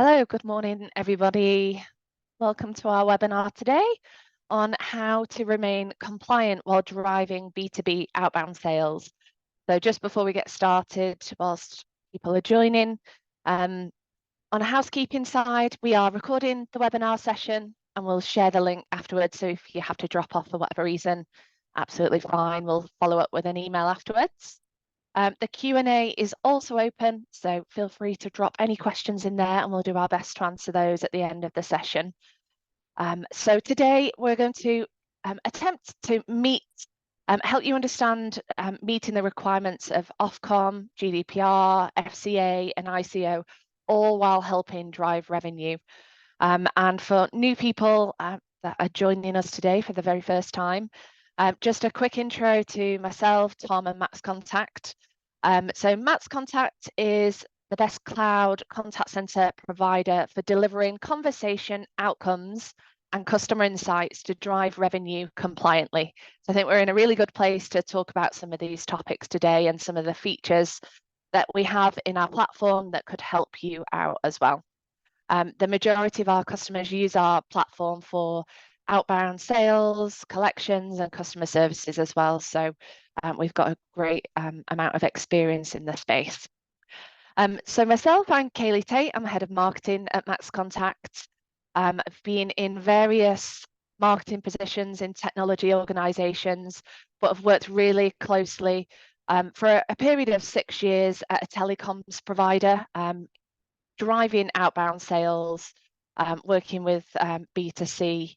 Hello, good morning, everybody. Welcome to our webinar today on how to remain compliant while driving B2B outbound sales. So just before we get started, whilst people are joining, on a housekeeping side, we are recording the webinar session and we'll share the link afterwards. So if you have to drop off for whatever reason, absolutely fine. We'll follow up with an email afterwards. The Q&A is also open, so feel free to drop any questions in there and we'll do our best to answer those at the end of the session. So today we're going to attempt to help you understand meeting the requirements of OfCom, GDPR, FCA and ICO, all while helping drive revenue. And for new people that are joining us today for the very first time, just a quick intro to myself, Tom, and MaxContact. So MaxContact is the best cloud contact center provider for delivering conversation outcomes and customer insights to drive revenue compliantly. So I think we're in a really good place to talk about some of these topics today and some of the features that we have in our platform that could help you out as well. The majority of our customers use our platform for outbound sales, collections, and customer services as well. So we've got a great amount of experience in this space. So myself, I'm Kaylee Tate. I'm head of marketing at MaxContact. I've been in various marketing positions in technology organizations, but I've worked really closely for a period of 6 years at a telecoms provider, driving outbound sales, working with B2C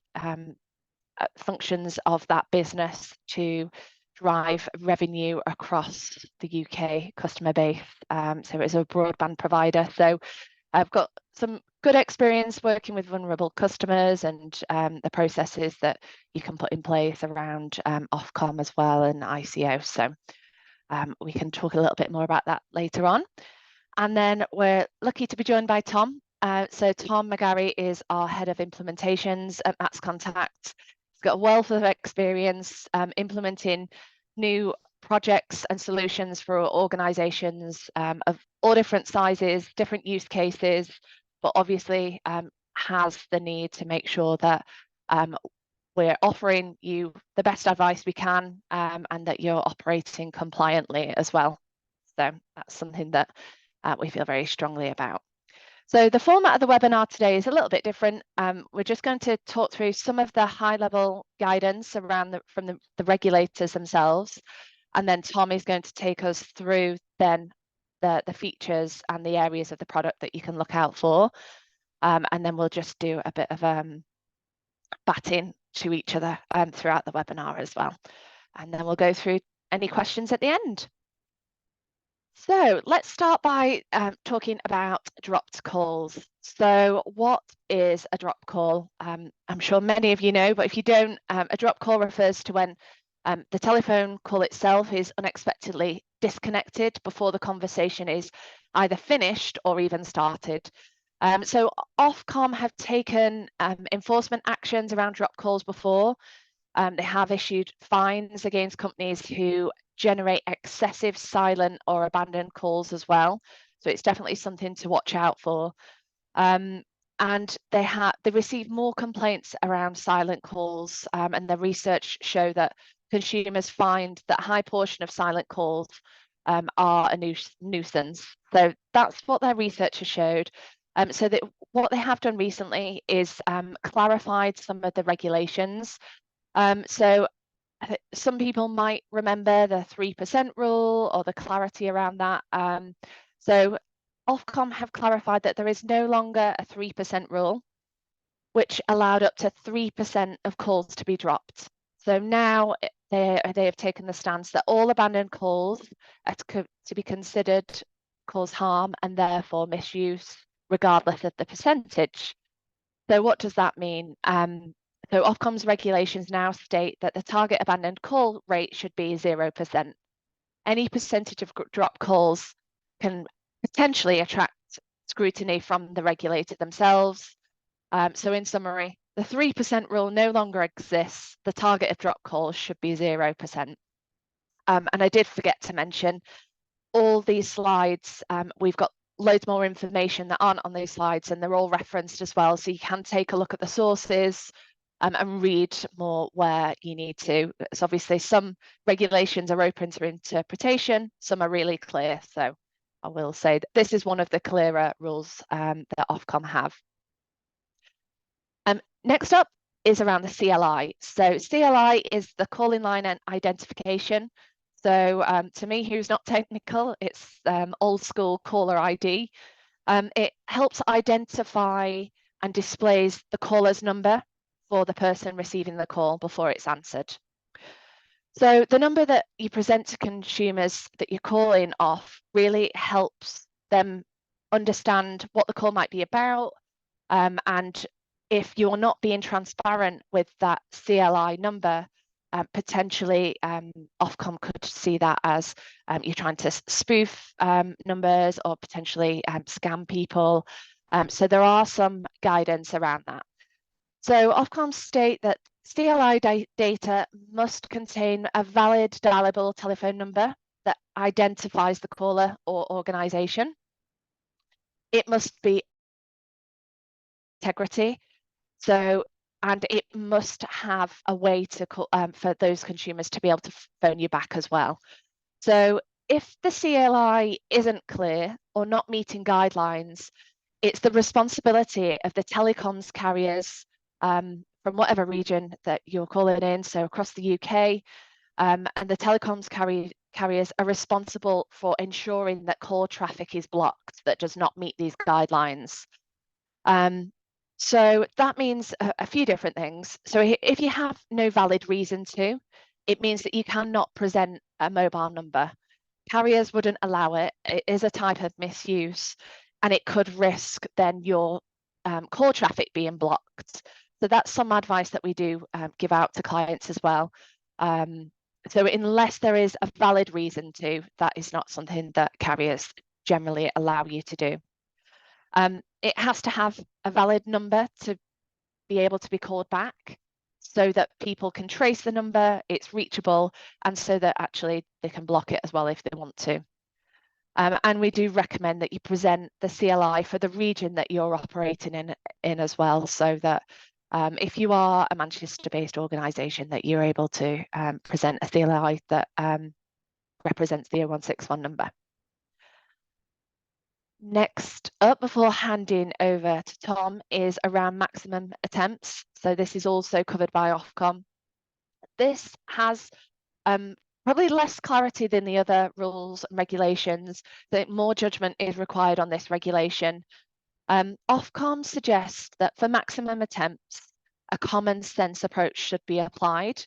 functions of that business to drive revenue across the UK customer base. So it's a broadband provider. So I've got some good experience working with vulnerable customers and the processes that you can put in place around OfCom as well and ICO. So we can talk a little bit more about that later on. And then we're lucky to be joined by Tom. So Tom McGarry is our head of implementations at MaxContact. He's got a wealth of experience implementing new projects and solutions for organizations of all different sizes, different use cases, but obviously has the need to make sure that we're offering you the best advice we can and that you're operating compliantly as well. So that's something that we feel very strongly about. So the format of the webinar today is a little bit different. We're just going to talk through some of the high-level guidance around from the regulators themselves, and then Tom is going to take us through then the features and the areas of the product that you can look out for, and then we'll just do a bit of batting to each other throughout the webinar as well, and then we'll go through any questions at the end. So let's start by talking about dropped calls. So what is a drop call? I'm sure many of you know, but if you don't, a drop call refers to when the telephone call itself is unexpectedly disconnected before the conversation is either finished or even started. So OfCom have taken enforcement actions around drop calls before. They have issued fines against companies who generate excessive silent or abandoned calls as well. So it's definitely something to watch out for. And they receive more complaints around silent calls, and the research show that consumers find that a high portion of silent calls are a nuisance. So that's what their research has showed. So that what they have done recently is clarified some of the regulations. So some people might remember the 3% rule or the clarity around that. So OfCom have clarified that there is no longer a 3% rule, which allowed up to 3% of calls to be dropped. So now they have taken the stance that all abandoned calls are to be considered cause harm and therefore misuse, regardless of the percentage. So what does that mean? So Ofcom's regulations now state that the target abandoned call rate should be 0%. Any percentage of drop calls can potentially attract scrutiny from the regulator themselves. So in summary, the 3% rule no longer exists. The target of drop calls should be 0%. And I did forget to mention all these slides. We've got loads more information that aren't on those slides, and they're all referenced as well. So you can take a look at the sources and read more where you need to. So obviously some regulations are open to interpretation, some are really clear. So I will say that this is one of the clearer rules that Ofcom have. Next up is around the CLI. So CLI is the calling line and identification. So to me, who's not technical, it's old school caller ID. It helps identify and displays the caller's number for the person receiving the call before it's answered. So the number that you present to consumers that you're calling off really helps them understand what the call might be about. And if you're not being transparent with that CLI number, potentially Ofcom could see that as you're trying to spoof numbers or potentially scam people. So there are some guidance around that. So Ofcom state that CLI data must contain a valid dialable telephone number that identifies the caller or organisation. It must be integrity. So, and it must have a way to call, for those consumers to be able to phone you back as well. So if the CLI isn't clear or not meeting guidelines, it's the responsibility of the telecoms carriers from whatever region that you're calling in, so across the UK, and the telecoms carriers are responsible for ensuring that call traffic is blocked that does not meet these guidelines. So that means a few different things. So if you have no valid reason to, it means that you cannot present a mobile number. Carriers wouldn't allow it. It is a type of misuse, and it could risk then your call traffic being blocked. So that's some advice that we do give out to clients as well. So unless there is a valid reason to, that is not something that carriers generally allow you to do. It has to have a valid number to be able to be called back so that people can trace the number, it's reachable, and so that actually they can block it as well if they want to. And we do recommend that you present the CLI for the region that you're operating in as well, so that if you are a Manchester-based organisation, that you're able to present a CLI that represents the 0161 number. Next up, before handing over to Tom, is around maximum attempts. So this is also covered by Ofcom. This has probably less clarity than the other rules and regulations, that more judgment is required on this regulation. Ofcom suggests that for maximum attempts, a common sense approach should be applied,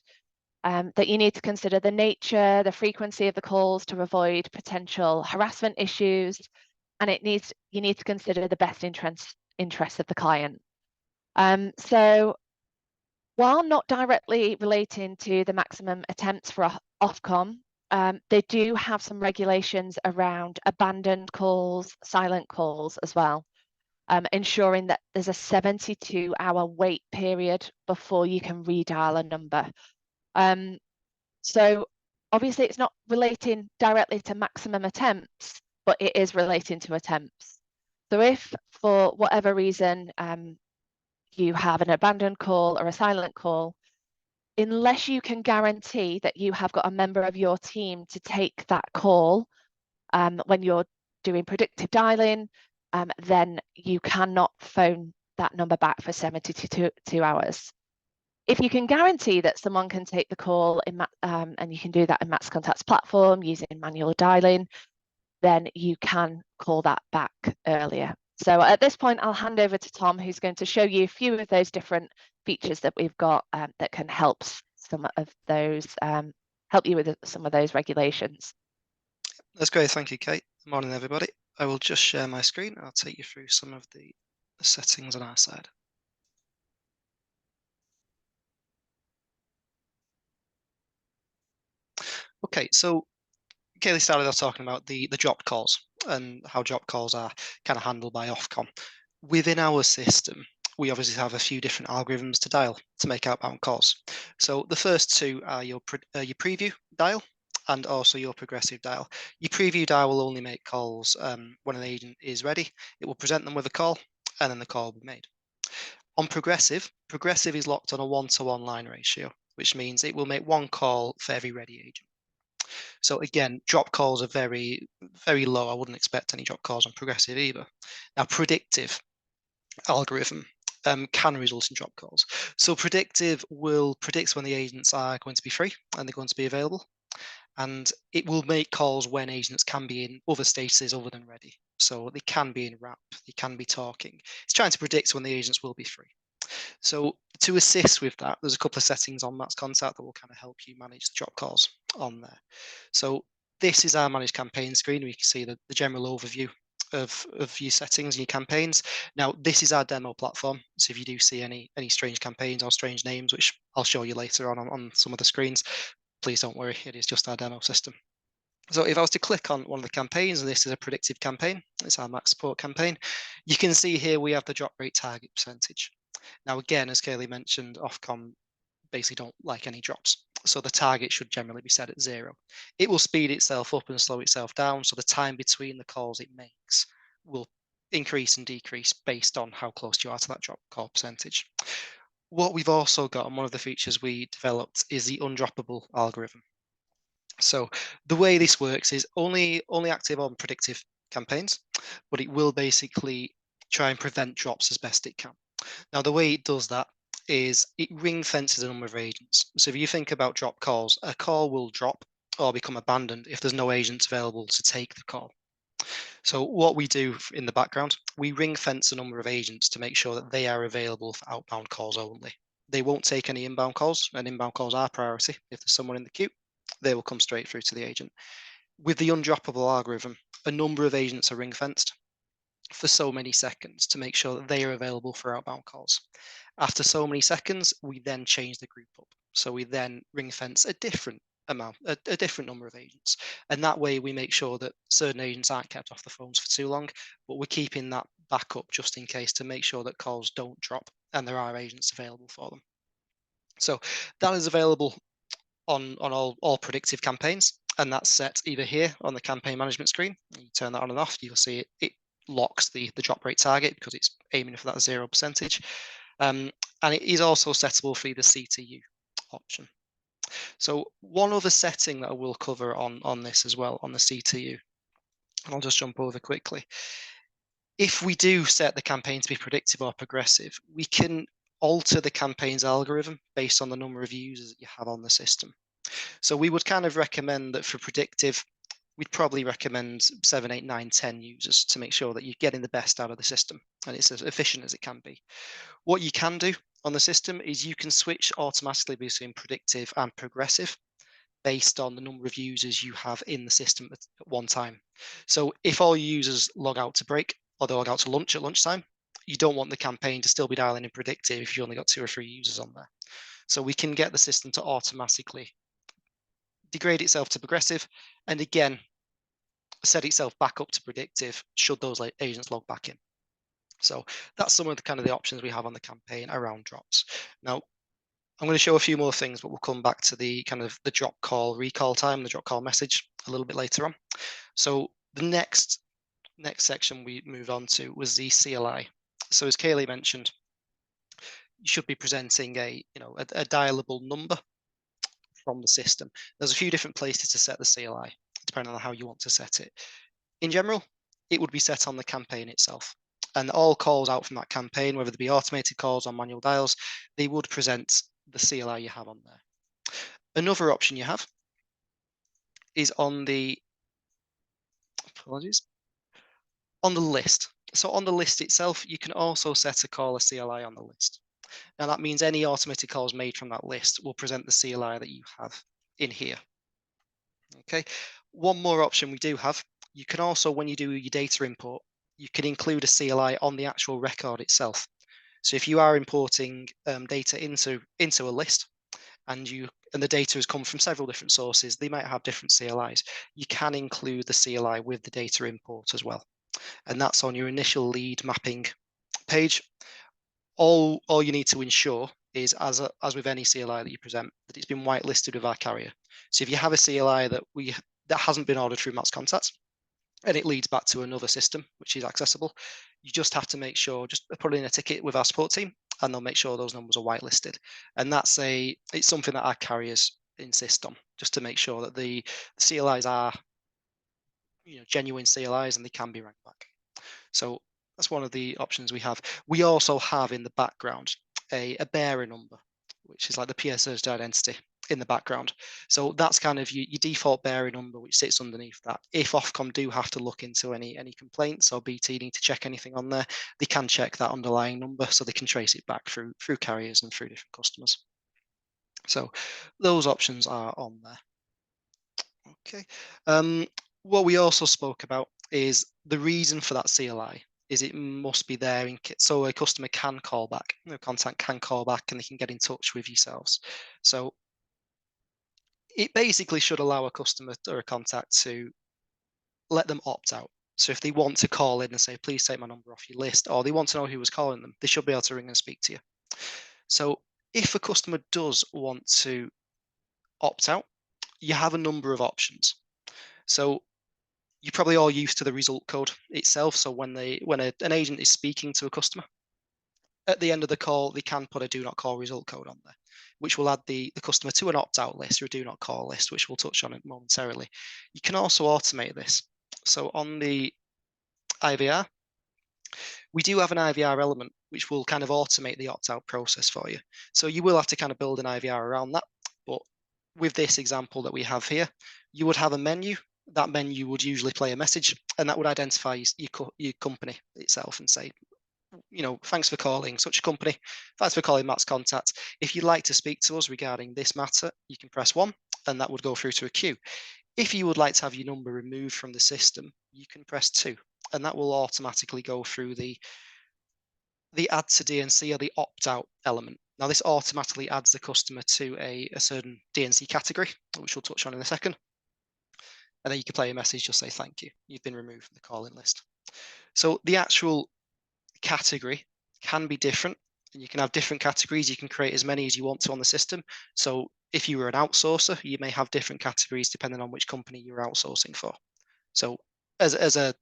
that you need to consider the nature, the frequency of the calls to avoid potential harassment issues, and you need to consider the best interest of the client. So while not directly relating to the maximum attempts for Ofcom, they do have some regulations around abandoned calls, silent calls as well, ensuring that there's a 72-hour wait period before you can redial a number. So obviously it's not relating directly to maximum attempts, but it is relating to attempts. So if for whatever reason you have an abandoned call or a silent call, unless you can guarantee that you have got a member of your team to take that call when you're doing predictive dialing, then you cannot phone that number back for 72 hours. If you can guarantee that someone can take the call and you can do that in MaxContact's platform using manual dialing, then you can call that back earlier. So at this point, I'll hand over to Tom, who's going to show you a few of those different features that we've got that can help some of those, help you with some of those regulations. That's great. Thank you, Kate. Good morning, everybody. I will just share my screen. I'll take you through some of the settings on our side. Okay, so Kaylee started off talking about the dropped calls and how dropped calls are kind of handled by Ofcom. Within our system, we obviously have a few different algorithms to dial to make outbound calls. So the first two are your preview dial and also your progressive dial. Your preview dial will only make calls when an agent is ready. It will present them with a call, and then the call will be made. On progressive is locked on a 1-to-1 line ratio, which means it will make one call for every ready agent. So again, drop calls are very, very low. I wouldn't expect any drop calls on progressive either. Now, predictive algorithm can result in drop calls. So predictive will predict when the agents are going to be free and they're going to be available. And it will make calls when agents can be in other stages other than ready. So they can be in wrap, they can be talking. It's trying to predict when the agents will be free. So to assist with that, there's a couple of settings on MaxContact that will kind of help you manage the drop calls on there. So this is our managed campaign screen. We can see the general overview of your settings and your campaigns. Now, this is our demo platform. So if you do see any strange campaigns or strange names, which I'll show you later on some of the screens, please don't worry, it is just our demo system. So if I was to click on one of the campaigns, and this is a predictive campaign, it's our Max Support campaign, you can see here we have the drop rate target percentage. Now, again, as Kaylee mentioned, OfCom basically don't like any drops. So the target should generally be set at 0. It will speed itself up and slow itself down. So the time between the calls it makes will increase and decrease based on how close you are to that drop call percentage. What we've also got, and one of the features we developed, is the undroppable algorithm. So the way this works is only active on predictive campaigns, but it will basically try and prevent drops as best it can. Now, the way it does that is it ring fences a number of agents. So if you think about drop calls, a call will drop or become abandoned if there's no agents available to take the call. So what we do in the background, we ring fence a number of agents to make sure that they are available for outbound calls only. They won't take any inbound calls, and inbound calls are priority. If there's someone in the queue, they will come straight through to the agent. With the undroppable algorithm, a number of agents are ring fenced for so many seconds to make sure that they are available for outbound calls. After so many seconds, we then change the group up. So we then ring fence a different amount, a different number of agents. And that way we make sure that certain agents aren't kept off the phones for too long, but we're keeping that backup just in case to make sure that calls don't drop and there are agents available for them. So that is available on all predictive campaigns, and that's set either here on the campaign management screen. You turn that on and off, you'll see it locks the drop rate target because it's aiming for that 0%. And it is also settable for the CTU option. So one other setting that I will cover on this as well, on the CTU, and I'll just jump over quickly. If we do set the campaign to be predictive or progressive, we can alter the campaign's algorithm based on the number of users that you have on the system. So we would kind of recommend that for predictive, we'd probably recommend 7, 8, 9, 10 users to make sure that you're getting the best out of the system and it's as efficient as it can be. What you can do on the system is you can switch automatically between predictive and progressive based on the number of users you have in the system at one time. So if all users log out to break or they log out to lunch at lunchtime, you don't want the campaign to still be dialing in predictive if you only got 2 or 3 users on there. So we can get the system to automatically degrade itself to progressive, and again, set itself back up to predictive should those agents log back in. So that's some of the kind of the options we have on the campaign around drops. Now, I'm going to show a few more things, but we'll come back to the kind of the drop call recall time, the drop call message a little bit later on. So the next section we moved on to was the CLI. So as Kaylee mentioned, you should be presenting a dialable number from the system. There's a few different places to set the CLI, depending on how you want to set it. In general, it would be set on the campaign itself. And all calls out from that campaign, whether they be automated calls or manual dials, they would present the CLI you have on there. Another option you have is on the, on the list. So on the list itself, you can also set a call a CLI on the list. Now that means any automated calls made from that list will present the CLI that you have in here. Okay, one more option we do have, you can also, when you do your data import, you can include a CLI on the actual record itself. So if you are importing data into a list and the data has come from several different sources, they might have different CLIs. You can include the CLI with the data import as well. And that's on your initial lead mapping page. All you need to ensure is, as with any CLI that you present, that it's been whitelisted with our carrier. So if you have a CLI that hasn't been ordered through MaxContact, and it leads back to another system which is accessible, you just have to make sure, just put in a ticket with our support team, and they'll make sure those numbers are whitelisted. And it's something that our carriers insist on, just to make sure that the CLIs are genuine CLIs and they can be ranked back. So that's one of the options we have. We also have in the background a bearer number, which is like the PS identity in the background. So that's kind of your default bearer number, which sits underneath that. If OfCom do have to look into any complaints, or BT need to check anything on there, they can check that underlying number, so they can trace it back through carriers and through different customers. So those options are on there. Okay. What we also spoke about is the reason for that CLI is it must be there so a customer can call back, contact can call back, and they can get in touch with yourselves. So it basically should allow a customer or a contact to let them opt out. So if they want to call in and say, please take my number off your list, or they want to know who was calling them, they should be able to ring and speak to you. So if a customer does want to opt out, you have a number of options. So you're probably all used to the result code itself. So when an agent is speaking to a customer, at the end of the call, they can put a do not call result code on there, which will add the customer to an opt-out list or a do not call list, which we'll touch on it momentarily. You can also automate this. So on the IVR, we do have an IVR element, which will kind of automate the opt-out process for you. So you will have to kind of build an IVR around that. But with this example that we have here, you would have a menu. That menu would usually play a message, and that would identify your company itself and say, thanks for calling such a company. Thanks for calling MaxContact. If you'd like to speak to us regarding this matter, you can press 1, and that would go through to a queue. If you would like to have your number removed from the system, you can press 2, and that will automatically go through the add to DNC, or the opt-out element. Now, this automatically adds the customer to a certain DNC category, which we'll touch on in a second. And then you can play a message, just say, thank you, you've been removed from the calling list. So the actual category can be different, and you can have different categories. You can create as many as you want to on the system. So if you were an outsourcer, you may have different categories depending on which company you're outsourcing for. So as a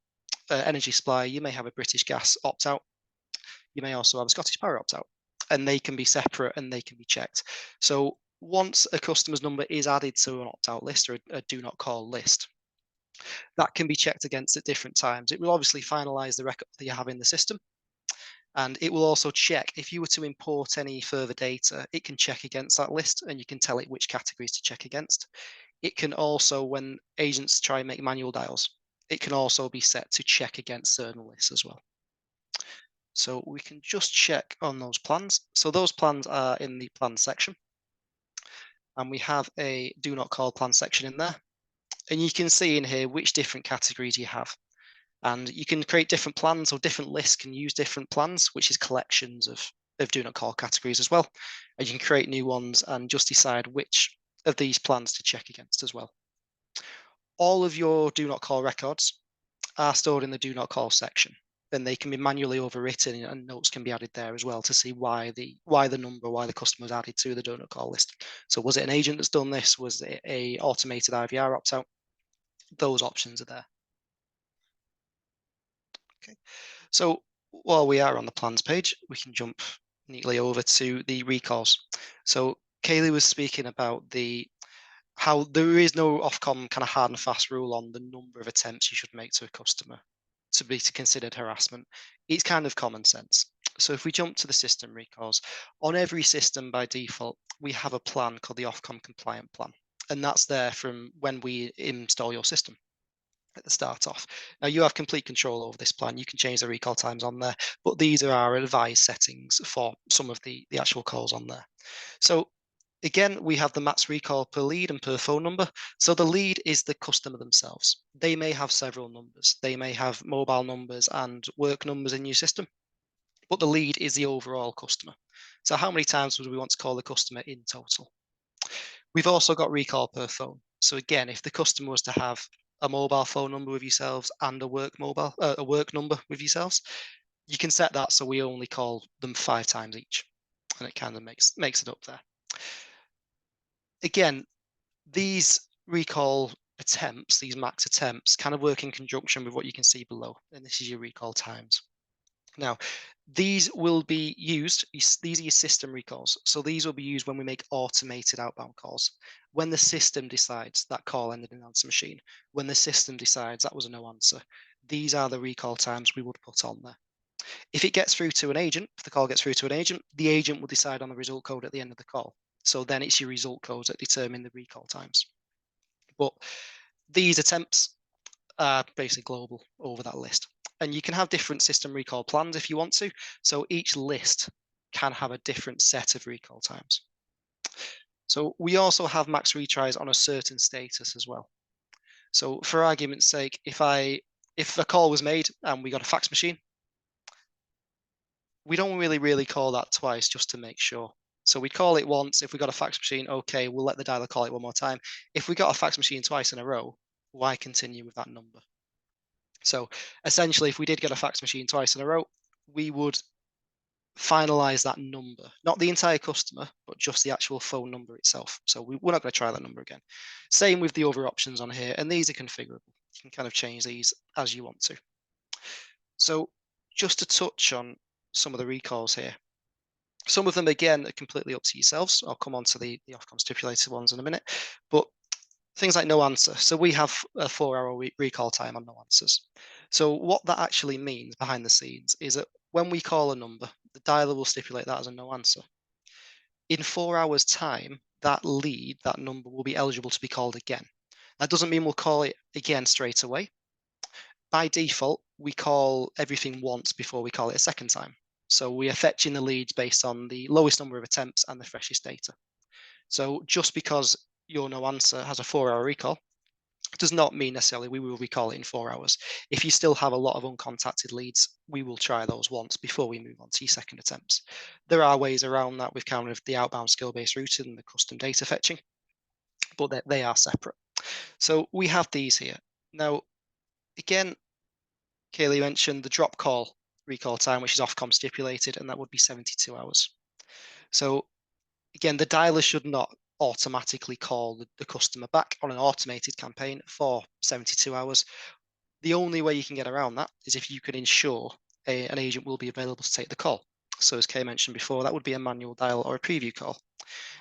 energy supplier, you may have a British Gas opt-out. You may also have a Scottish Power opt-out, and they can be separate and they can be checked. So once a customer's number is added to an opt-out list or a do not call list, that can be checked against at different times. It will obviously finalize the record that you have in the system, and it will also check if you were to import any further data, it can check against that list, and you can tell it which categories to check against. It can also, when agents try and make manual dials, it can also be set to check against certain lists as well. So we can just check on those plans. So those plans are in the plan section, and we have a do not call plan section in there. And you can see in here which different categories you have. And you can create different plans, or different lists can use different plans, which is collections of do not call categories as well. And you can create new ones and just decide which of these plans to check against as well. All of your do not call records are stored in the do not call section. Then they can be manually overwritten, and notes can be added there as well to see why the customer was added to the do not call list. So was it an agent that's done this? Was it a automated IVR opt-out? Those options are there. Okay, so while we are on the plans page, we can jump neatly over to the recalls. So Kaylee was speaking about how there is no OfCom kind of hard and fast rule on the number of attempts you should make to a customer to be considered harassment. It's kind of common sense. So if we jump to the system recalls, on every system by default, we have a plan called the OfCom compliant plan. And that's there from when we install your system at the start off. Now you have complete control over this plan. You can change the recall times on there, but these are our advised settings for some of the actual calls on there. So again, we have the max recall per lead and per phone number. So the lead is the customer themselves. They may have several numbers. They may have mobile numbers and work numbers in your system, but the lead is the overall customer. So how many times would we want to call the customer in total? We've also got recall per phone. So again, if the customer was to have a mobile phone number with yourselves and a work number with yourselves, you can set that so we only call them 5 times each, and it kind of makes it up there. Again, These recall attempts, these max attempts, kind of work in conjunction with what you can see below, and this is your recall times. Now, these will be used, these are your system recalls. So these will be used when we make automated outbound calls. When the system decides that call ended in an answer machine, when the system decides that was a no answer, these are the recall times we would put on there. If it gets through to an agent, if the call gets through to an agent, the agent will decide on the result code at the end of the call. So then it's your result codes that determine the recall times. But these attempts are basically global over that list. And you can have different system recall plans if you want to. So each list can have a different set of recall times. So we also have max retries on a certain status as well. So for argument's sake, if a call was made and we got a fax machine, we don't really call that twice just to make sure. So we call it once. If we got a fax machine, okay, we'll let the dialer call it one more time. If we got a fax machine twice in a row, why continue with that number? So essentially, if we did get a fax machine twice in a row, we would finalize that number, not the entire customer, but just the actual phone number itself. So we're not going to try that number again. Same with the other options on here, and these are configurable. You can kind of change these as you want to. So just to touch on some of the recalls here. Some of them, again, are completely up to yourselves. I'll come on to the OfCom stipulated ones in a minute. But things like no answer. So we have a 4-hour recall time on no answers. So what that actually means behind the scenes is that when we call a number, the dialer will stipulate that as a no answer. In 4 hours' time, that lead, that number, will be eligible to be called again. That doesn't mean we'll call it again straight away. By default, we call everything once before we call it a second time. So we are fetching the leads based on the lowest number of attempts and the freshest data. So just because your no answer has a 4-hour recall does not mean necessarily we will recall it in 4 hours. If you still have a lot of uncontacted leads, we will try those once before we move on to your second attempts. There are ways around that with kind of the outbound skill-based routing and the custom data fetching, but they are separate. So we have these here. Now, again, Kaylee mentioned the drop call recall time, which is OfCom stipulated, and that would be 72 hours. So again, the dialer should not automatically call the customer back on an automated campaign for 72 hours. The only way you can get around that is if you can ensure an agent will be available to take the call. So as Kay mentioned before, that would be a manual dial or a preview call.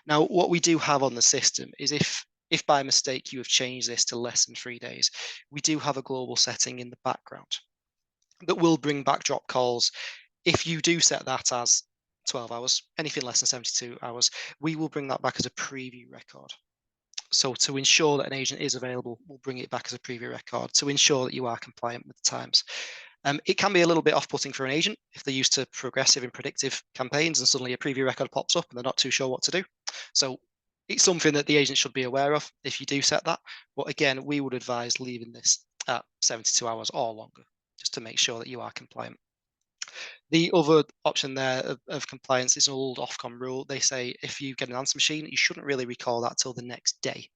Now, what we do have on the system is if by mistake you have changed this to less than 3 days, we do have a global setting in the background that will bring back drop calls. If you do set that as 12 hours, anything less than 72 hours, we will bring that back as a preview record. So to ensure that an agent is available, we'll bring it back as a preview record to ensure that you are compliant with the times. It can be a little bit off-putting for an agent if they're used to progressive and predictive campaigns and suddenly a preview record pops up and they're not too sure what to do. So it's something that the agent should be aware of if you do set that. But again, we would advise leaving this at 72 hours or longer, just to make sure that you are compliant. The other option there of compliance is an old OfCom rule. They say if you get an answer machine, you shouldn't really recall that till the next day.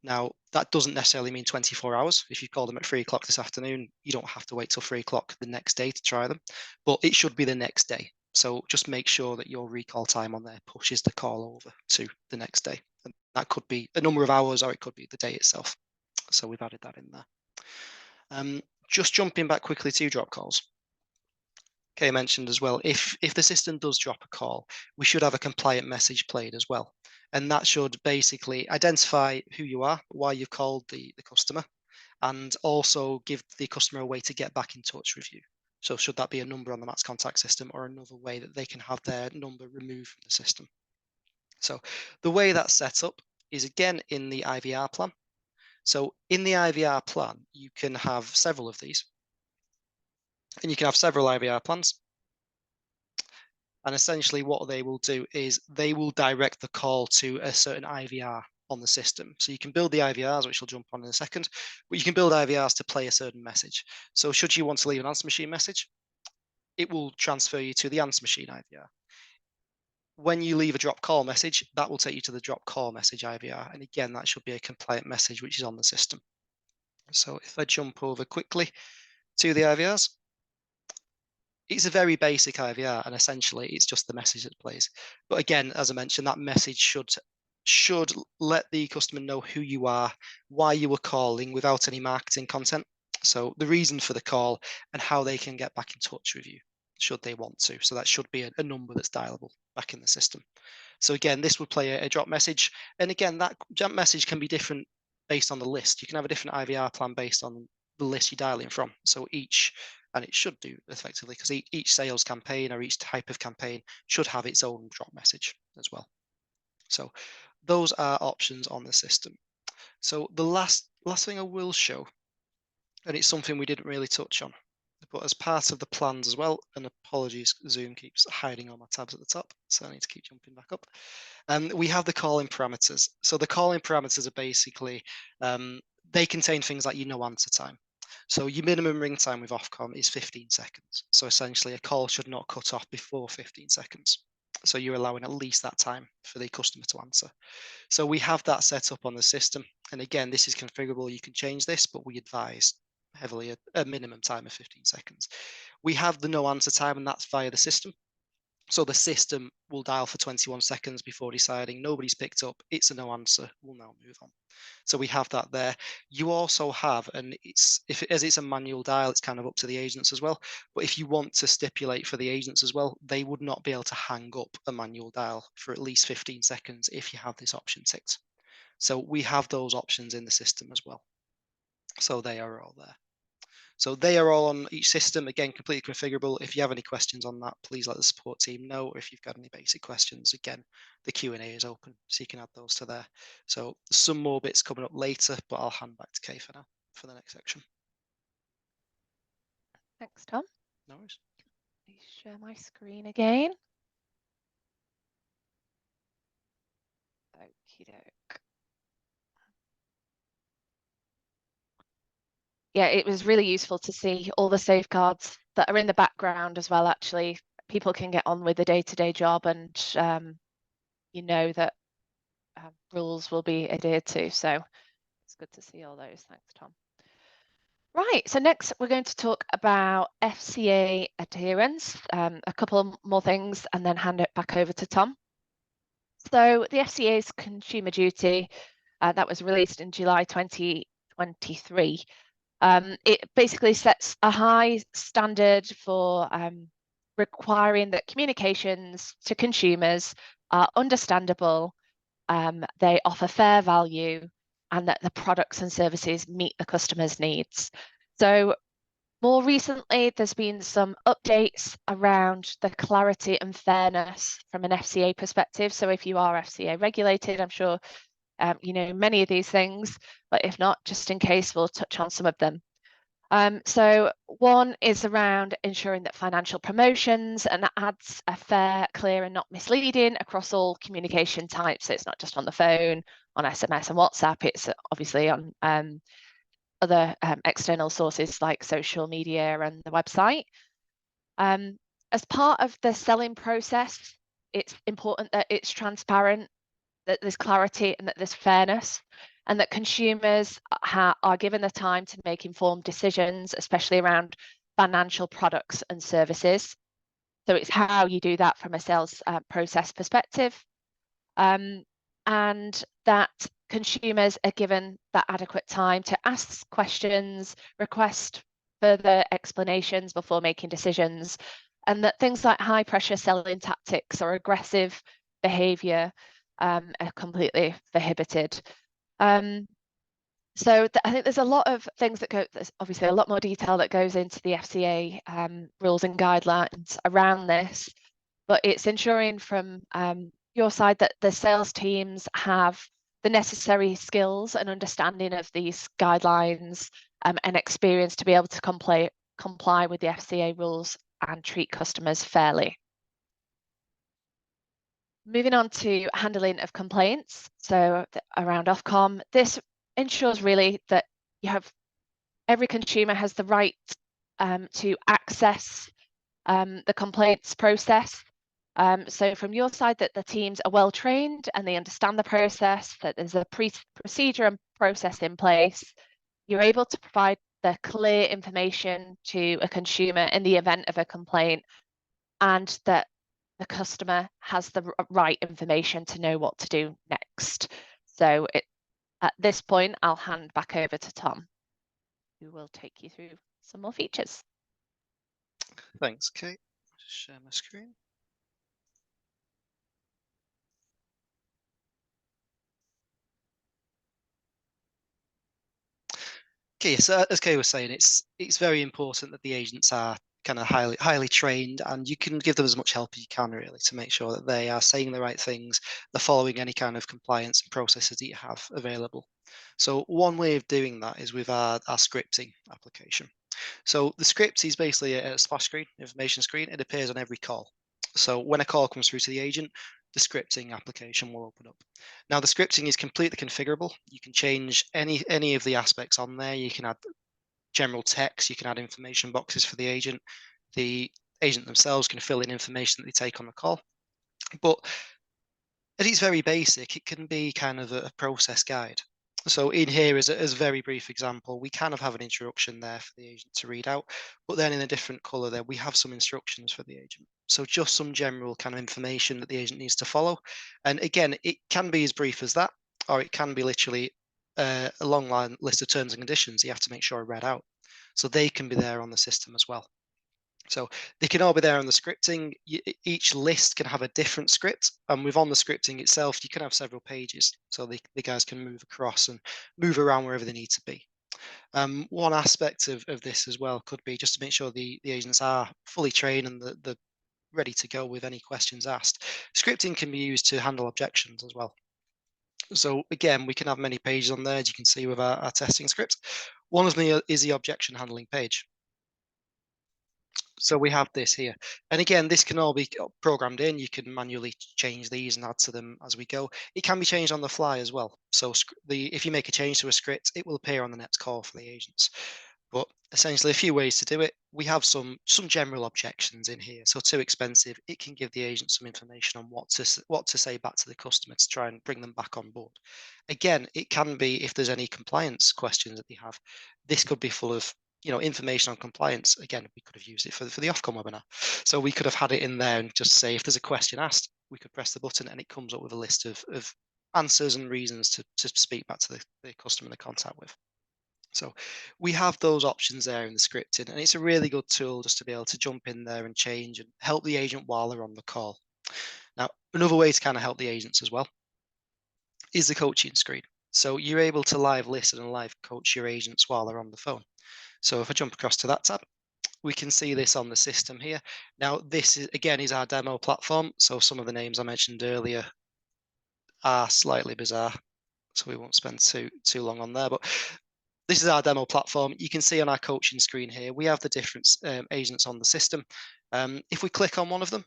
Now, that doesn't necessarily mean 24 hours. If you call them at 3 o'clock this afternoon, you don't have to wait till 3 o'clock the next day to try them, but it should be the next day. So just make sure that your recall time on there pushes the call over to the next day. And that could be a number of hours or it could be the day itself. So we've added that in there. Just jumping back quickly to drop calls. Kay mentioned as well, if the system does drop a call, we should have a compliant message played as well. And that should basically identify who you are, why you've called the customer, and also give the customer a way to get back in touch with you. So should that be a number on the MaxContact system or another way that they can have their number removed from the system. So the way that's set up is again in the IVR plan. So in the IVR plan, you can have several of these. And you can have several IVR plans. And essentially what they will do is they will direct the call to a certain IVR on the system. So you can build the IVRs, which I'll jump on in a second, but you can build IVRs to play a certain message. So should you want to leave an answer machine message, it will transfer you to the answer machine IVR. When you leave a drop call message, that will take you to the drop call message IVR. And again, that should be a compliant message, which is on the system. So if I jump over quickly to the IVRs, it's a very basic IVR, and essentially it's just the message that plays. But again, as I mentioned, that message should should let the customer know who you are, why you were calling without any marketing content. So the reason for the call and how they can get back in touch with you should they want to. So that should be a number that's dialable back in the system. So again, this would play a drop message. And again, that drop message can be different based on the list. You can have a different IVR plan based on the list you're dialing from. So and it should do effectively, because each sales campaign or each type of campaign should have its own drop message as well. So those are options on the system. So the last thing I will show, and it's something we didn't really touch on, but as part of the plans as well, and apologies, Zoom keeps hiding all my tabs at the top, so I need to keep jumping back up. We have the calling parameters. So the calling parameters are basically, they contain things like your no answer time. So your minimum ring time with OfCom is 15 seconds. So essentially a call should not cut off before 15 seconds. So you're allowing at least that time for the customer to answer. So we have that set up on the system. And again, this is configurable. You can change this, but we advise heavily a minimum time of 15 seconds. We have the no answer time, and that's via the system. So the system will dial for 21 seconds before deciding nobody's picked up, it's a no answer, we'll now move on. So we have that there. You also have, and as it's a manual dial, it's kind of up to the agents as well. But if you want to stipulate for the agents as well, they would not be able to hang up a manual dial for at least 15 seconds if you have this option ticked. So we have those options in the system as well. So they are all there. So they are all on each system, again, completely configurable. If you have any questions on that, please let the support team know. Or if you've got any basic questions, again, the Q&A is open, so you can add those to there. So some more bits coming up later, but I'll hand back to Kay for now, for the next section. Thanks, Tom. No worries. Please share my screen again. Okie doke. Yeah, it was really useful to see all the safeguards that are in the background as well. Actually, people can get on with the day-to-day job, and you know that rules will be adhered to. So it's good to see all those. Thanks, Tom. Right, so next we're going to talk about FCA adherence, a couple more things, and then hand it back over to Tom. So the FCA's Consumer Duty, that was released in July 2023. It basically sets a high standard for requiring that communications to consumers are understandable, they offer fair value, and that the products and services meet the customer's needs. So more recently, there's been some updates around the clarity and fairness from an FCA perspective. So if you are FCA regulated, I'm sure you know many of these things, but if not, just in case, we'll touch on some of them. So one is around ensuring that financial promotions and ads are fair, clear, and not misleading across all communication types. So it's not just on the phone, on SMS and WhatsApp, it's obviously on other external sources like social media and the website. As part of the selling process, it's important that it's transparent, that there's clarity, and that there's fairness, and that consumers are given the time to make informed decisions, especially around financial products and services. So it's how you do that from a sales process perspective, and that consumers are given that adequate time to ask questions, request further explanations before making decisions, and that things like high pressure selling tactics or aggressive behavior are completely prohibited. So I think there's a lot of things there's obviously a lot more detail that goes into the FCA rules and guidelines around this, but it's ensuring from your side that the sales teams have the necessary skills and understanding of these guidelines and experience to be able to comply with the FCA rules and treat customers fairly. Moving on to handling of complaints, so around OfCom, this ensures really that every consumer has the right to access the complaints process. So from your side, that the teams are well trained and they understand the process, that there's a procedure and process in place. You're able to provide the clear information to a consumer in the event of a complaint, and that the customer has the right information to know what to do next. So at this point, I'll hand back over to Tom, who will take you through some more features. Thanks, Kate. Just share my screen. Okay, so as Kay was saying, it's very important that the agents are kind of highly trained, and you can give them as much help as you can really to make sure that they are saying the right things, they're following any kind of compliance and processes that you have available. So one way of doing that is with our scripting application. So the script is basically a splash screen, information screen. It appears on every call. So when a call comes through to the agent, the scripting application will open up. Now the scripting is completely configurable. You can change any of the aspects on there. You can add general text, you can add information boxes for the agent. The agent themselves can fill in information that they take on the call. But at its very basic, it can be kind of a process guide. So in here is a very brief example. We kind of have an introduction there for the agent to read out, but then in a different color there, we have some instructions for the agent. So just some general kind of information that the agent needs to follow. And again, it can be as brief as that, or it can be literally a long line list of terms and conditions you have to make sure are read out. So they can be there on the system as well. So they can all be there on the scripting. Each list can have a different script, and within the scripting itself, you can have several pages, so the guys can move across and move around wherever they need to be. One aspect of this as well could be just to make sure the agents are fully trained and they're ready to go with any questions asked. Scripting can be used to handle objections as well. So again, we can have many pages on there, as you can see with our testing script. One of them is the objection handling page. So we have this here. And again, this can all be programmed in. You can manually change these and add to them as we go. It can be changed on the fly as well. So if you make a change to a script, it will appear on the next call for the agents. But essentially a few ways to do it. We have some general objections in here. So too expensive, it can give the agent some information on what to say back to the customer to try and bring them back on board. Again, it can be if there's any compliance questions that they have. This could be full of information on compliance. Again, we could have used it for the OfCom webinar. So we could have had it in there and just say, if there's a question asked, we could press the button and it comes up with a list of answers and reasons to speak back to the customer they're contact with. So we have those options there in the scripting, and it's a really good tool just to be able to jump in there and change and help the agent while they're on the call. Now, another way to kind of help the agents as well is the coaching screen. So you're able to live listen and live coach your agents while they're on the phone. So if I jump across to that tab, we can see this on the system here. Now, this is again is our demo platform. So some of the names I mentioned earlier are slightly bizarre, so we won't spend too long on there. But this is our demo platform. You can see on our coaching screen here, we have the different agents on the system. If we click on one of them,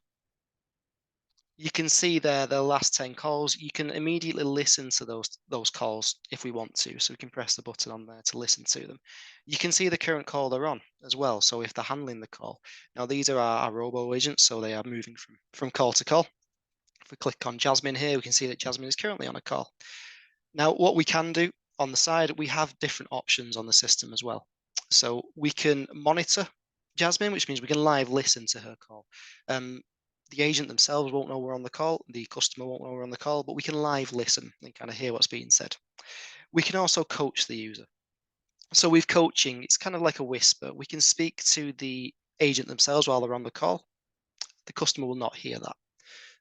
you can see there the last 10 calls. You can immediately listen to those calls if we want to. So we can press the button on there to listen to them. You can see the current call they're on as well. So if they're handling the call. Now these are our robo agents, so they are moving from call to call. If we click on Jasmine here, we can see that Jasmine is currently on a call. Now what we can do on the side, we have different options on the system as well. So we can monitor Jasmine, which means we can live listen to her call. The agent themselves won't know we're on the call, the customer won't know we're on the call, but we can live listen and kind of hear what's being said. We can also coach the user. So with coaching, it's kind of like a whisper. We can speak to the agent themselves while they're on the call. The customer will not hear that.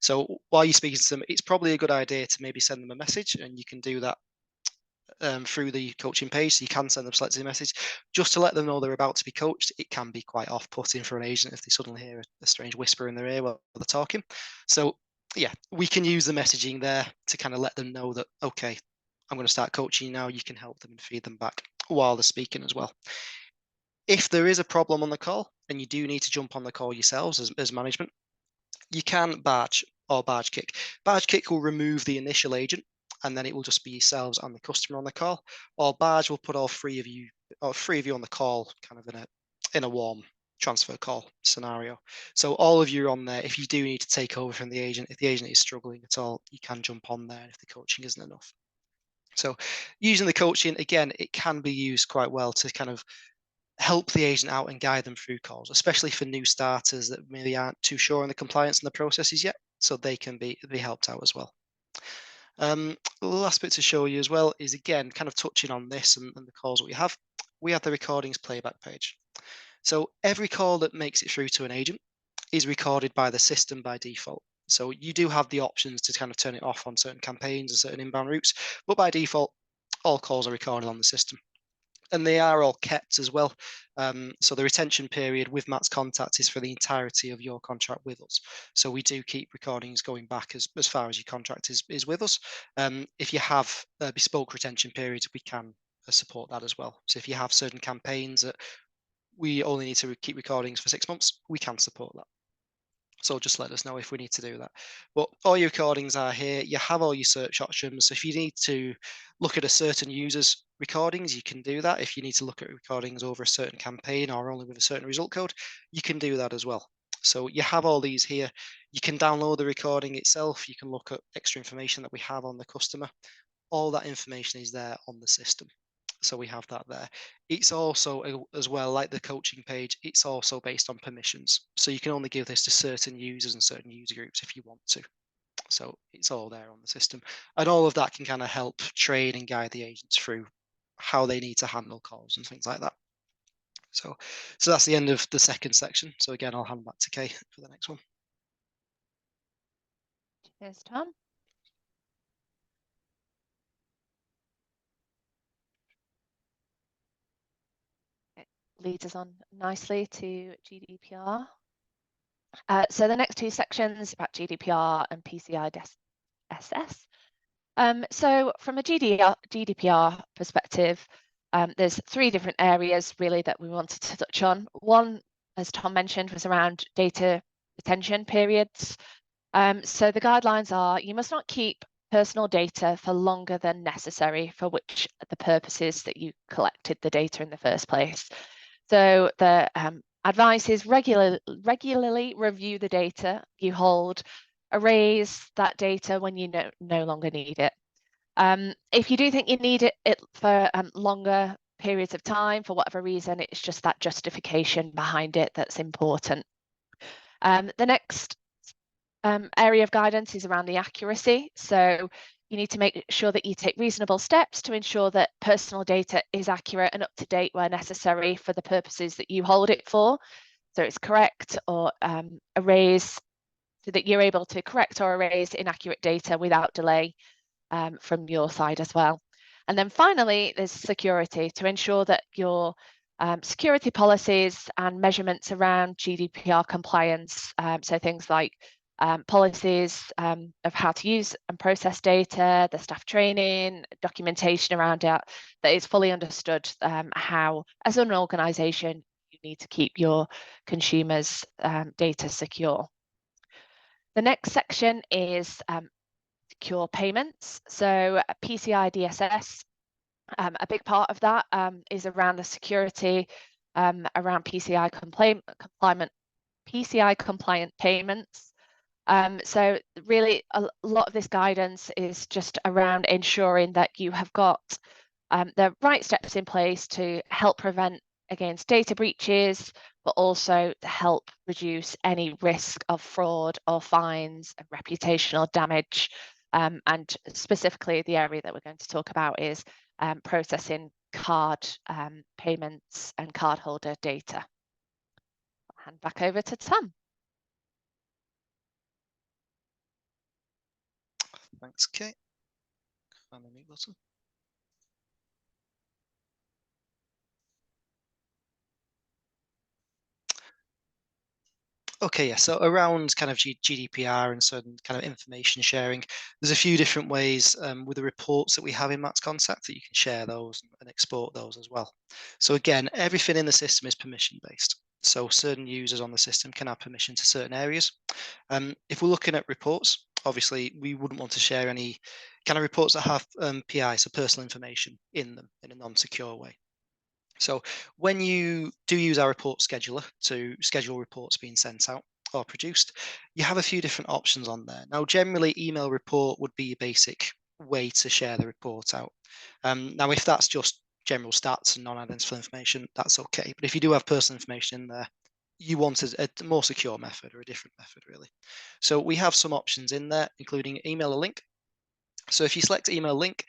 So while you're speaking to them, it's probably a good idea to maybe send them a message, and you can do that through the coaching page. So you can send them selected message just to let them know they're about to be coached. It can be quite off-putting for an agent if they suddenly hear a strange whisper in their ear while they're talking. So yeah, we can use the messaging there to kind of let them know that, okay, I'm going to start coaching now. You can help them and feed them back while they're speaking as well. If there is a problem on the call and you do need to jump on the call yourselves as management, you can badge or badge kick. Badge kick will remove the initial agent, and then it will just be yourselves and the customer on the call. Or badge will put all three of you on the call, kind of in a warm transfer call scenario. So all of you are on there. If you do need to take over from the agent, if the agent is struggling at all, you can jump on there if the coaching isn't enough. So using the coaching, again, it can be used quite well to kind of help the agent out and guide them through calls, especially for new starters that maybe aren't too sure on the compliance and the processes yet, so they can be helped out as well. The last bit to show you as well is, again, kind of touching on this and the calls that we have. We have the recordings playback page. So every call that makes it through to an agent is recorded by the system by default. So you do have the options to kind of turn it off on certain campaigns and certain inbound routes, but by default, all calls are recorded on the system. And they are all kept as well. So the retention period with MaxContact is for the entirety of your contract with us. So we do keep recordings going back as far as your contract is with us. If you have bespoke retention periods, we can support that as well. So if you have certain campaigns that we only need to keep recordings for 6 months, we can support that. So just let us know if we need to do that. But all your recordings are here. You have all your search options. So if you need to look at a certain user's recordings, you can do that. If you need to look at recordings over a certain campaign or only with a certain result code, you can do that as well. So you have all these here. You can download the recording itself. You can look at extra information that we have on the customer. All that information is there on the system. So we have that there. It's also, as well, like the coaching page, it's also based on permissions. So you can only give this to certain users and certain user groups if you want to. So it's all there on the system. And all of that can kind of help train and guide the agents through how they need to handle calls and things like that. So that's the end of the second section. So again, I'll hand back to Kay for the next one. Cheers, Tom. It leads us on nicely to GDPR. So the next two sections about GDPR and PCI DSS. So from a GDPR perspective, there's three different areas really that we wanted to touch on. One, as Tom mentioned, was around data retention periods. So the guidelines are you must not keep personal data for longer than necessary for which the purposes that you collected the data in the first place. So the advice is regularly review the data you hold, erase that data when you no longer need it. If you do think you need it for longer periods of time, for whatever reason, it's just that justification behind it that's important. The next area of guidance is around the accuracy. So you need to make sure that you take reasonable steps to ensure that personal data is accurate and up to date where necessary for the purposes that you hold it for. So it's correct or erase, so that you're able to correct or erase inaccurate data without delay from your side as well. And then finally, there's security to ensure that your security policies and measurements around GDPR compliance, so things like policies of how to use and process data, the staff training, documentation around it, that is fully understood how, as an organisation, you need to keep your consumers' data secure. The next section is secure payments. So PCI DSS, a big part of that is around the security around PCI compliant payments. So really a lot of this guidance is just around ensuring that you have got the right steps in place to help prevent against data breaches, but also to help reduce any risk of fraud or fines and reputational damage. And specifically the area that we're going to talk about is processing card payments and cardholder data. I'll hand back over to Tom. Thanks, Kate. Find the mute button. Okay, yeah, so around kind of GDPR and certain kind of information sharing, there's a few different ways with the reports that we have in MaxContact that you can share those and export those as well. So again, everything in the system is permission based. So certain users on the system can have permission to certain areas. If we're looking at reports, obviously we wouldn't want to share any kind of reports that have PI, so personal information in them in a non-secure way. So when you do use our report scheduler to schedule reports being sent out or produced, you have a few different options on there. Now, generally, email report would be a basic way to share the report out. Now, if that's just general stats and non-identifiable information, that's okay. But if you do have personal information in there, you want a more secure method or a different method, really. So we have some options in there, including email a link. So if you select email link,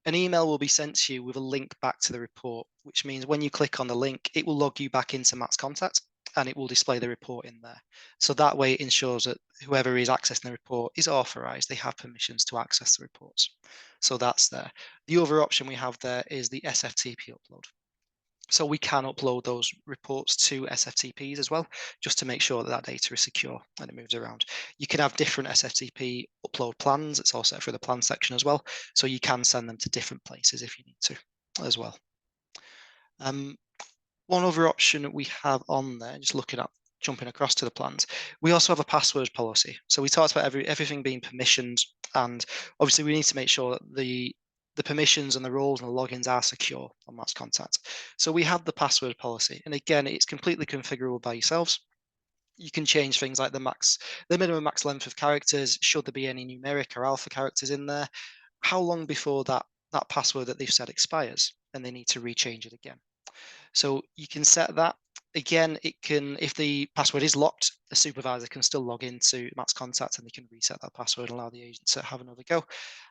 an email will be sent to you with a link back to the report, which means when you click on the link, it will log you back into MaxContact and it will display the report in there. So that way it ensures that whoever is accessing the report is authorized, they have permissions to access the reports. So that's there. The other option we have there is the SFTP upload. So we can upload those reports to SFTPs as well, just to make sure that that data is secure and it moves around. You can have different SFTP upload plans. It's all set for the plan section as well. So you can send them to different places if you need to as well. One other option we have on there, just looking at jumping across to the plans, we also have a password policy. So we talked about everything being permissioned, and obviously we need to make sure that the permissions and the roles and the logins are secure on MaxContact. So we have the password policy, and again, it's completely configurable by yourselves. You can change things like the minimum max length of characters, should there be any numeric or alpha characters in there, how long before that password that they've set expires, and they need to rechange it again. So you can set that. Again, it can, if the password is locked, a supervisor can still log into MaxContact and they can reset that password and allow the agent to have another go.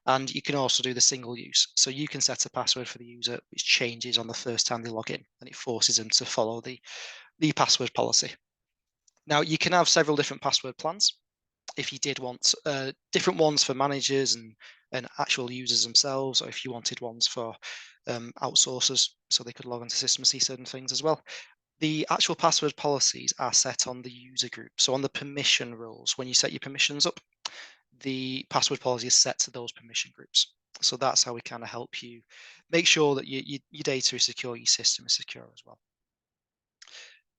And you can also do the single use. So you can set a password for the user which changes on the first time they log in, and it forces them to follow the password policy. Now, you can have several different password plans. If you did want different ones for managers and actual users themselves, or if you wanted ones for outsourcers so they could log onto the system and see certain things as well. The actual password policies are set on the user group. So on the permission rules, when you set your permissions up, the password policy is set to those permission groups. So that's how we kind of help you make sure that your data is secure, your system is secure as well.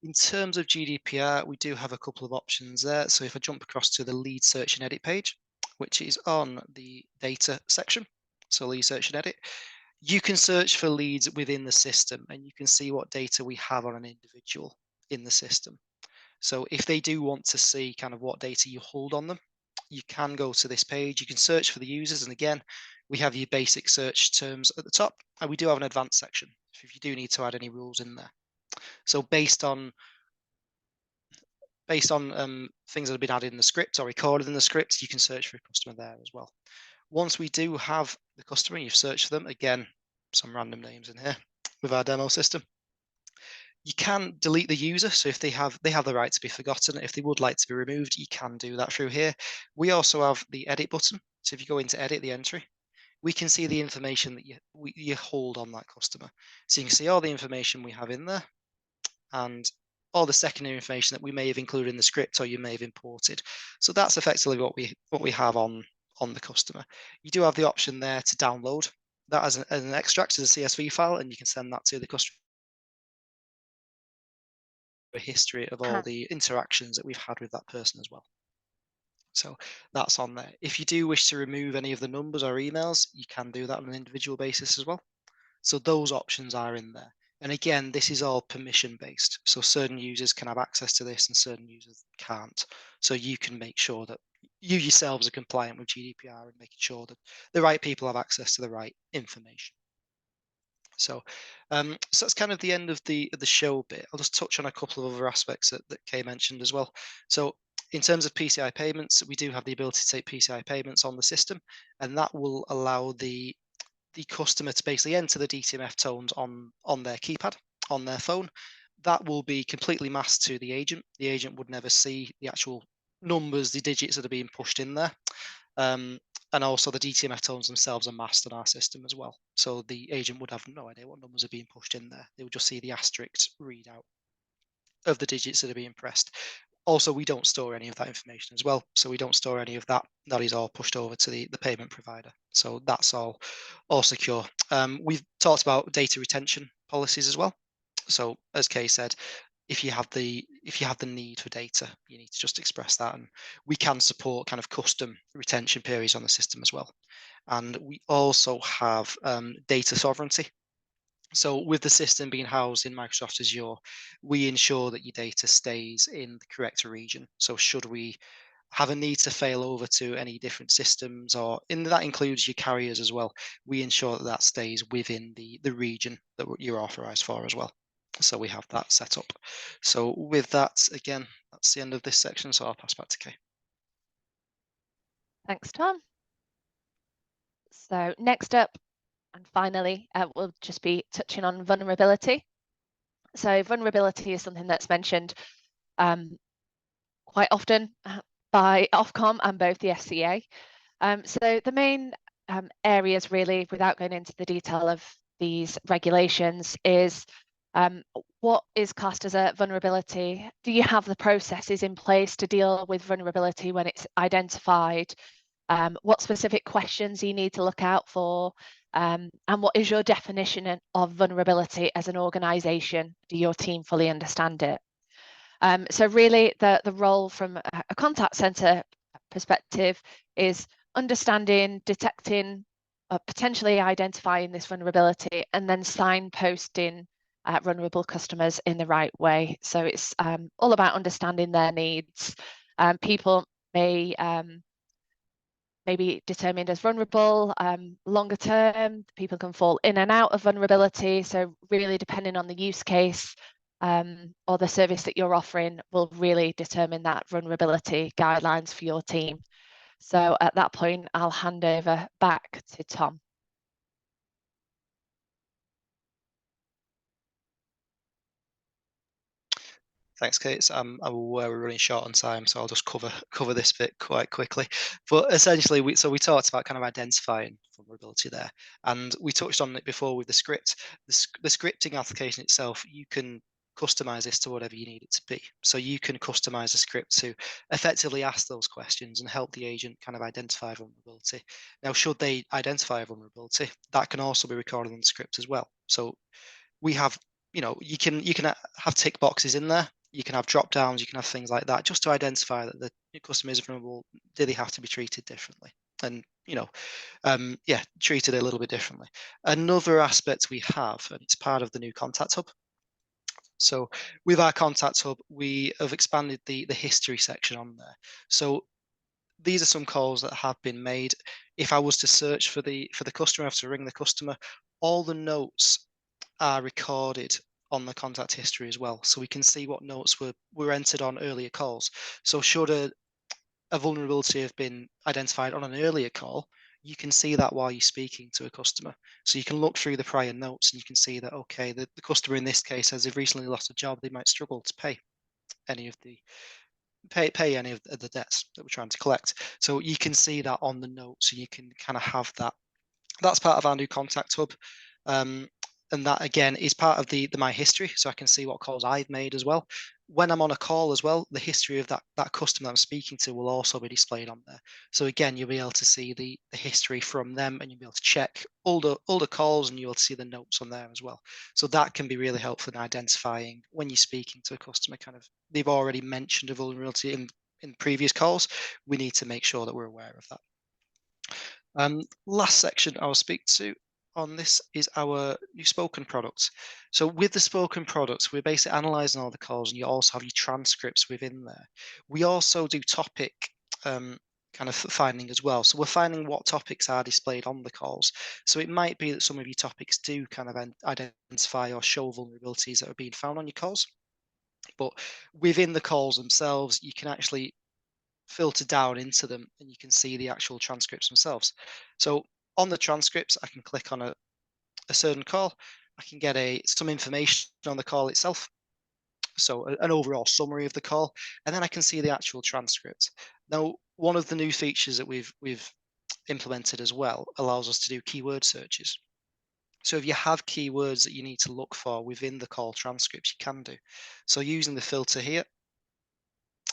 In terms of GDPR, we do have a couple of options there. So if I jump across to the lead search and edit page, which is on the data section, so lead search and edit, you can search for leads within the system and you can see what data we have on an individual in the system. So if they do want to see kind of what data you hold on them, you can go to this page, you can search for the users. And again, we have your basic search terms at the top, and we do have an advanced section if you do need to add any rules in there. So based on things that have been added in the script or recorded in the script, you can search for a customer there as well. Once we do have the customer, you've searched for them, again, some random names in here with our demo system. You can delete the user, so if they have the right to be forgotten. If they would like to be removed, you can do that through here. We also have the edit button, so if you go into edit the entry, we can see the information that you hold on that customer. So you can see all the information we have in there, and all the secondary information that we may have included in the script or you may have imported. So that's effectively what we have on the customer. You do have the option there to download that as an extract as a CSV file, and you can send that to the customer. A history of all the interactions that we've had with that person as well. So that's on there. If you do wish to remove any of the numbers or emails, you can do that on an individual basis as well. So those options are in there. And again, this is all permission based. So certain users can have access to this and certain users can't. So you can make sure that you yourselves are compliant with GDPR and making sure that the right people have access to the right information. So that's kind of the end of the show bit. I'll just touch on a couple of other aspects that Kay mentioned as well. So in terms of PCI payments, we do have the ability to take PCI payments on the system, and that will allow the customer to basically enter the DTMF tones on their keypad, on their phone. That will be completely masked to the agent. The agent would never see the actual numbers, the digits that are being pushed in there. And also the DTMF tones themselves are masked on our system as well. So the agent would have no idea what numbers are being pushed in there. They would just see the asterisk readout of the digits that are being pressed. Also, we don't store any of that information as well. So we don't store any of that. That is all pushed over to the payment provider. So that's all secure. We've talked about data retention policies as well. So as Kay said, if you have the need for data, you need to just express that, and we can support kind of custom retention periods on the system as well. And we also have data sovereignty. So with the system being housed in Microsoft Azure, we ensure that your data stays in the correct region. So should we have a need to fail over to any different systems, or that includes your carriers as well, we ensure that that stays within the region that you're authorized for as well. So we have that set up. So with that, again, that's the end of this section. So I'll pass back to Kay. Thanks, Tom. So next up, and finally, we'll just be touching on vulnerability. So vulnerability is something that's mentioned quite often by OfCom and both the FCA. So the main areas, really, without going into the detail of these regulations, is what is classed as a vulnerability? Do you have the processes in place to deal with vulnerability when it's identified? What specific questions you need to look out for? And what is your definition of vulnerability as an organisation? Do your team fully understand it? So really, the role from a contact centre perspective is understanding, detecting, potentially identifying this vulnerability, and then signposting vulnerable customers in the right way. So it's all about understanding their needs. People may be determined as vulnerable. Longer term, people can fall in and out of vulnerability. So really, depending on the use case or the service that you're offering, will really determine that vulnerability guidelines for your team. So at that point, I'll hand over back to Tom. Thanks, Kate. I'm aware we're running short on time, so I'll just cover this bit quite quickly. But essentially, we talked about kind of identifying vulnerability there, and we touched on it before with the script. The scripting application itself, you can customize this to whatever you need it to be. So you can customize the script to effectively ask those questions and help the agent kind of identify vulnerability. Now, should they identify a vulnerability, that can also be recorded on the script as well. So we have, you can have tick boxes in there. You can have drop downs, you can have things like that, just to identify that the customer is vulnerable. Do they have to be treated differently? And treated a little bit differently. Another aspect we have, and it's part of the new contact hub. So with our contact hub, we have expanded the history section on there. So these are some calls that have been made. If I was to search for the customer, I have to ring the customer. All the notes are recorded on the contact history as well, so we can see what notes were entered on earlier calls. So should a vulnerability have been identified on an earlier call, you can see that while you're speaking to a customer. So you can look through the prior notes and you can see that, okay, the customer in this case, has they've recently lost a job, they might struggle to pay any of the any of the debts that we're trying to collect. So you can see that on the notes, so you can kind of have that. That's part of our new contact hub. And that again is part of the my history, so I can see what calls I've made as well. When I'm on a call as well, the history of that customer I'm speaking to will also be displayed on there. So again, you'll be able to see the history from them, and you'll be able to check all the calls, and you'll be able to see the notes on there as well. So that can be really helpful in identifying when you're speaking to a customer, kind of they've already mentioned a vulnerability in previous calls. We need to make sure that we're aware of that. Last section I'll speak to on this is our new spoken products. So with the spoken products, we're basically analysing all the calls, and you also have your transcripts within there. We also do topic kind of finding as well. So we're finding what topics are displayed on the calls. So it might be that some of your topics do kind of identify or show vulnerabilities that are being found on your calls. But within the calls themselves, you can actually filter down into them, and you can see the actual transcripts themselves. So on the transcripts, I can click on a certain call. I can get some information on the call itself. So an overall summary of the call, and then I can see the actual transcript. Now, one of the new features that we've implemented as well allows us to do keyword searches. So if you have keywords that you need to look for within the call transcripts, you can do. So using the filter here,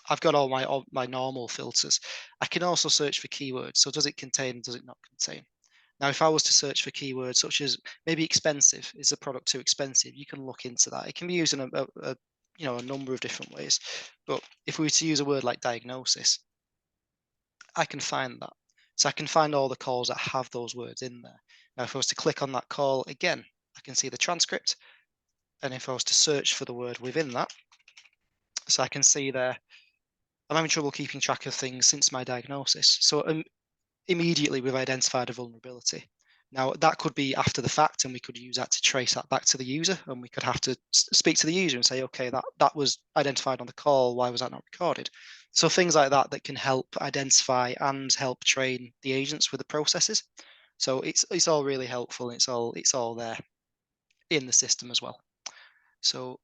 I've got all my normal filters. I can also search for keywords. So does it contain, does it not contain? Now, if I was to search for keywords such as maybe expensive, is the product too expensive? You can look into that. It can be used in a number of different ways. But if we were to use a word like diagnosis, I can find that. So I can find all the calls that have those words in there. Now, if I was to click on that call again, I can see the transcript. And if I was to search for the word within that, so I can see there I'm having trouble keeping track of things since my diagnosis. So immediately we've identified a vulnerability. Now that could be after the fact, and we could use that to trace that back to the user, and we could have to speak to the user and say, okay, that was identified on the call. Why was that not recorded? So things like that can help identify and help train the agents with the processes. So it's all really helpful. It's all there in the system as well. So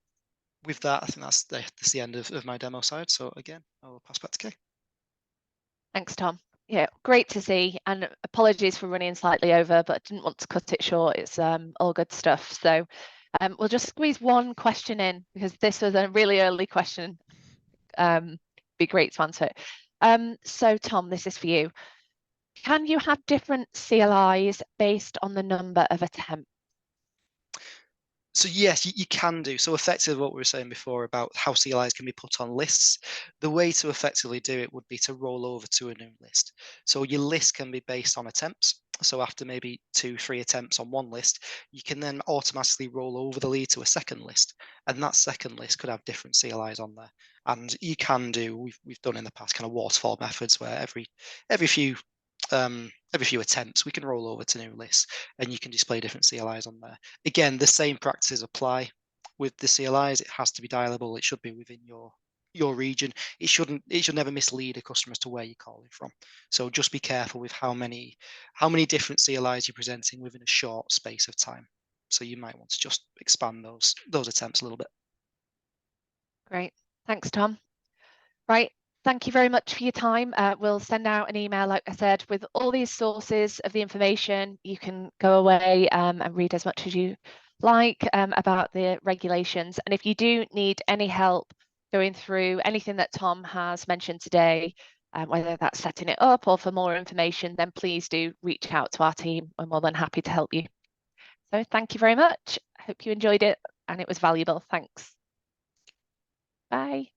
with that, I think that's the end of my demo side. So again, I'll pass back to Kay. Thanks, Tom. Yeah, great to see, and apologies for running slightly over, but didn't want to cut it short. It's all good stuff. So we'll just squeeze one question in, because this was a really early question. Be great to answer it. So Tom, this is for you. Can you have different CLIs based on the number of attempts? So yes, you can do. So effectively what we were saying before about how CLIs can be put on lists, the way to effectively do it would be to roll over to a new list. So your list can be based on attempts. So after maybe 2-3 attempts on one list, you can then automatically roll over the lead to a second list. And that second list could have different CLIs on there. And you can do, we've done in the past kind of waterfall methods where every few attempts we can roll over to new lists, and you can display different CLIs on there. Again, the same practices apply with the CLIs. It has to be dialable. It should be within your region. It should never mislead a customer as to where you're calling from. So just be careful with how many different CLIs you're presenting within a short space of time. So you might want to just expand those attempts a little bit. Great. Thanks, Tom. Right. Thank you very much for your time. We'll send out an email, like I said, with all these sources of the information. You can go away and read as much as you like about the regulations. And if you do need any help going through anything that Tom has mentioned today, whether that's setting it up or for more information, then please do reach out to our team. We're more than happy to help you. So thank you very much. I hope you enjoyed it and it was valuable. Thanks. Bye.